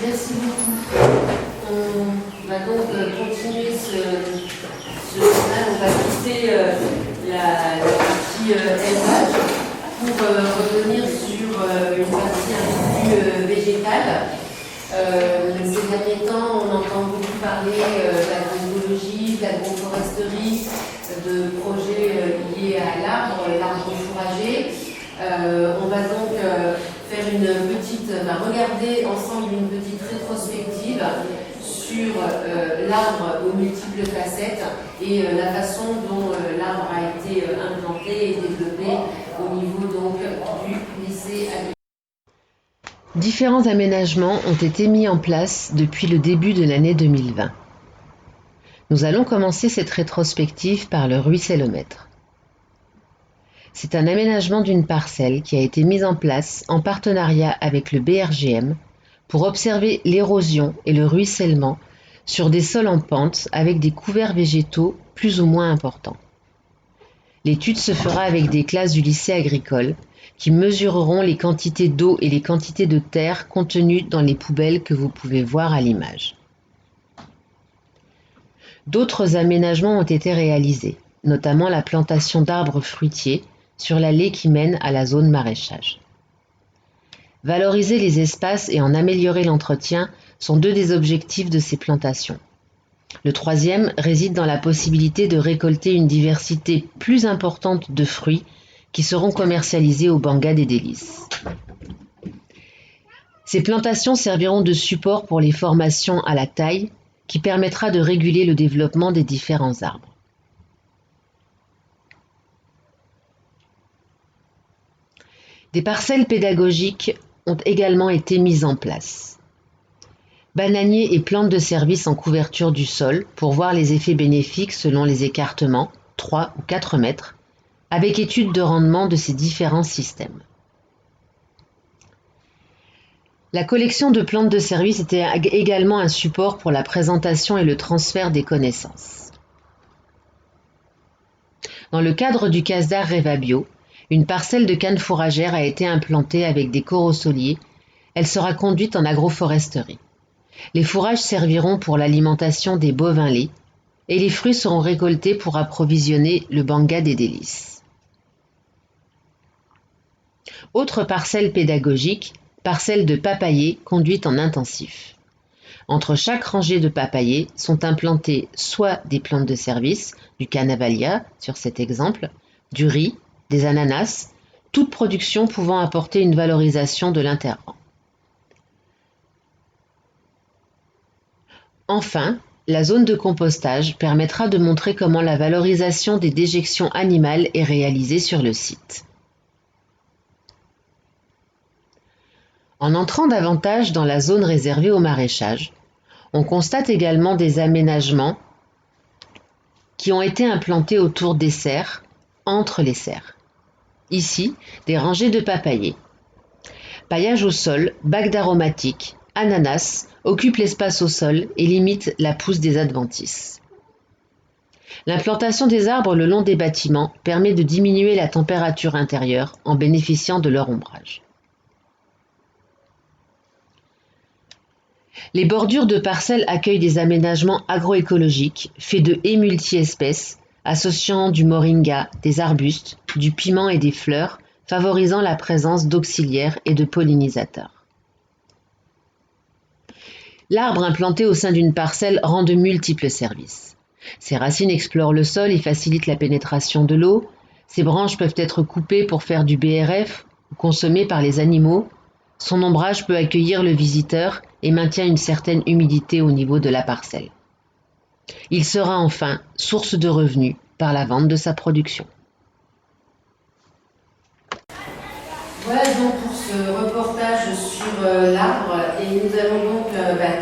Merci beaucoup. On va donc continuer ce journal. On va quitter la partie élevage pour revenir sur une partie un peu plus végétale. Ces derniers temps, on entend beaucoup parler d'agroécologie, d'agroforesterie, de projets liés à l'arbre fourrager. On va donc regarder ensemble une petite rétrospective sur l'arbre aux multiples facettes et la façon dont l'arbre a été implanté et développé au niveau donc du lycée agricole. Différents aménagements ont été mis en place depuis le début de l'année 2020. Nous allons commencer cette rétrospective par le ruissellomètre. C'est un aménagement d'une parcelle qui a été mise en place en partenariat avec le BRGM pour observer l'érosion et le ruissellement sur des sols en pente avec des couverts végétaux plus ou moins importants. L'étude se fera avec des classes du lycée agricole qui mesureront les quantités d'eau et les quantités de terre contenues dans les poubelles que vous pouvez voir à l'image. D'autres aménagements ont été réalisés, notamment la plantation d'arbres fruitiers sur l'allée qui mène à la zone maraîchage. Valoriser les espaces et en améliorer l'entretien sont deux des objectifs de ces plantations. Le troisième réside dans la possibilité de récolter une diversité plus importante de fruits qui seront commercialisés au Banga des Délices. Ces plantations serviront de support pour les formations à la taille qui permettra de réguler le développement des différents arbres. Des parcelles pédagogiques ont également été mises en place. Bananiers et plantes de service en couverture du sol pour voir les effets bénéfiques selon les écartements, 3 ou 4 mètres, avec étude de rendement de ces différents systèmes. La collection de plantes de service était également un support pour la présentation et le transfert des connaissances. Dans le cadre du CASDAR Révabio, une parcelle de canne fourragère a été implantée avec des corosoliers. Elle sera conduite en agroforesterie. Les fourrages serviront pour l'alimentation des bovins laits et les fruits seront récoltés pour approvisionner le Banga des Délices. Autre parcelle pédagogique, parcelle de papayers conduite en intensif. Entre chaque rangée de papayers sont implantées soit des plantes de service, du canavalia sur cet exemple, du riz, des ananas, toute production pouvant apporter une valorisation de l'interrang. Enfin, la zone de compostage permettra de montrer comment la valorisation des déjections animales est réalisée sur le site. En entrant davantage dans la zone réservée au maraîchage, on constate également des aménagements qui ont été implantés autour des serres, entre les serres. Ici, des rangées de papayers. Paillage au sol, bacs d'aromatiques, ananas occupent l'espace au sol et limitent la pousse des adventices. L'implantation des arbres le long des bâtiments permet de diminuer la température intérieure en bénéficiant de leur ombrage. Les bordures de parcelles accueillent des aménagements agroécologiques faits de haies multi-espèces, associant du moringa, des arbustes, du piment et des fleurs, favorisant la présence d'auxiliaires et de pollinisateurs. L'arbre implanté au sein d'une parcelle rend de multiples services. Ses racines explorent le sol et facilitent la pénétration de l'eau. Ses branches peuvent être coupées pour faire du BRF ou consommées par les animaux. Son ombrage peut accueillir le visiteur et maintient une certaine humidité au niveau de la parcelle. Il sera enfin source de revenus par la vente de sa production. Voilà donc pour ce reportage sur l'arbre et nous allons donc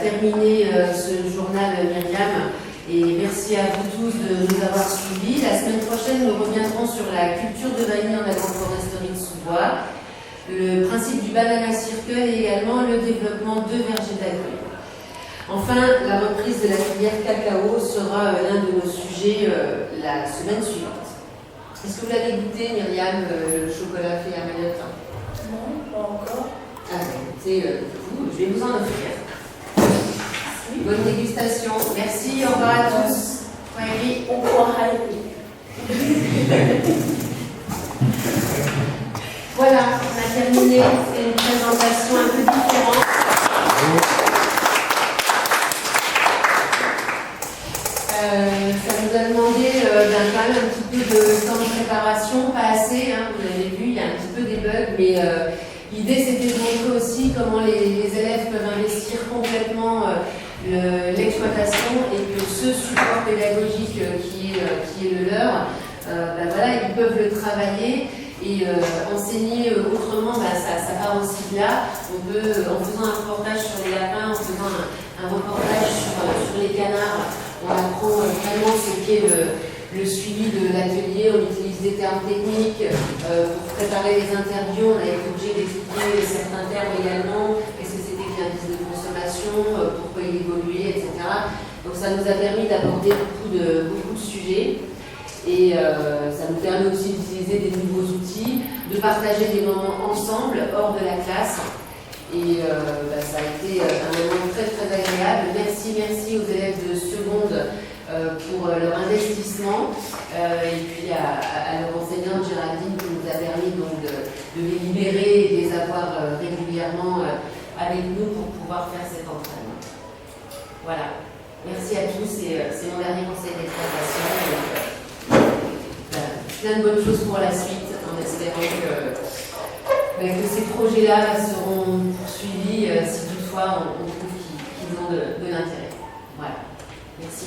terminer ce journal Myriam et merci à vous tous de nous avoir suivis. La semaine prochaine nous reviendrons sur la culture de vanille en agroforesterie de sous-bois, le principe du banana circle et également le développement de vergers d'agrumes. Enfin, la reprise de la filière cacao sera l'un de nos sujets la semaine suivante. Est-ce que vous l'avez goûté, Myriam, le chocolat fait à Mayotte? Non, pas encore. Ah, écoutez, je vais vous en offrir. Bonne dégustation. Merci, au revoir à tous. Valérie. Au revoir, Heidi. Voilà, on a terminé. C'est une présentation un peu différente. Ça nous a demandé quand même un petit peu de temps de préparation, pas assez, hein, vous avez vu, il y a un petit peu des bugs, mais l'idée c'était de montrer aussi comment les élèves peuvent investir complètement l'exploitation et que ce support pédagogique qui est le leur, voilà, ils peuvent le travailler. Et enseigner autrement, ça part aussi de là. On peut, en faisant un reportage sur les lapins, en faisant un reportage sur les canards, on apprend vraiment ce qu'est le suivi de l'atelier. On utilise des termes techniques pour préparer les interviews. On a été obligé d'expliquer certains termes également. Qu'est-ce que c'était qu'un indice de consommation, pourquoi il évoluait, etc. Donc ça nous a permis d'aborder beaucoup de sujets. Et ça nous permet aussi d'utiliser des nouveaux outils, de partager des moments ensemble, hors de la classe. Et ça a été un moment très très agréable. Merci aux élèves de seconde pour leur investissement. Et puis à leur enseignante Géraldine qui nous a permis donc de les libérer et de les avoir régulièrement avec nous pour pouvoir faire cet entraînement. Voilà. Merci à tous et c'est mon dernier conseil d'exploitation. Plein de bonnes choses pour la suite, en espérant que ces projets-là seront poursuivis si toutefois on trouve qu'ils ont de l'intérêt. Voilà. Merci.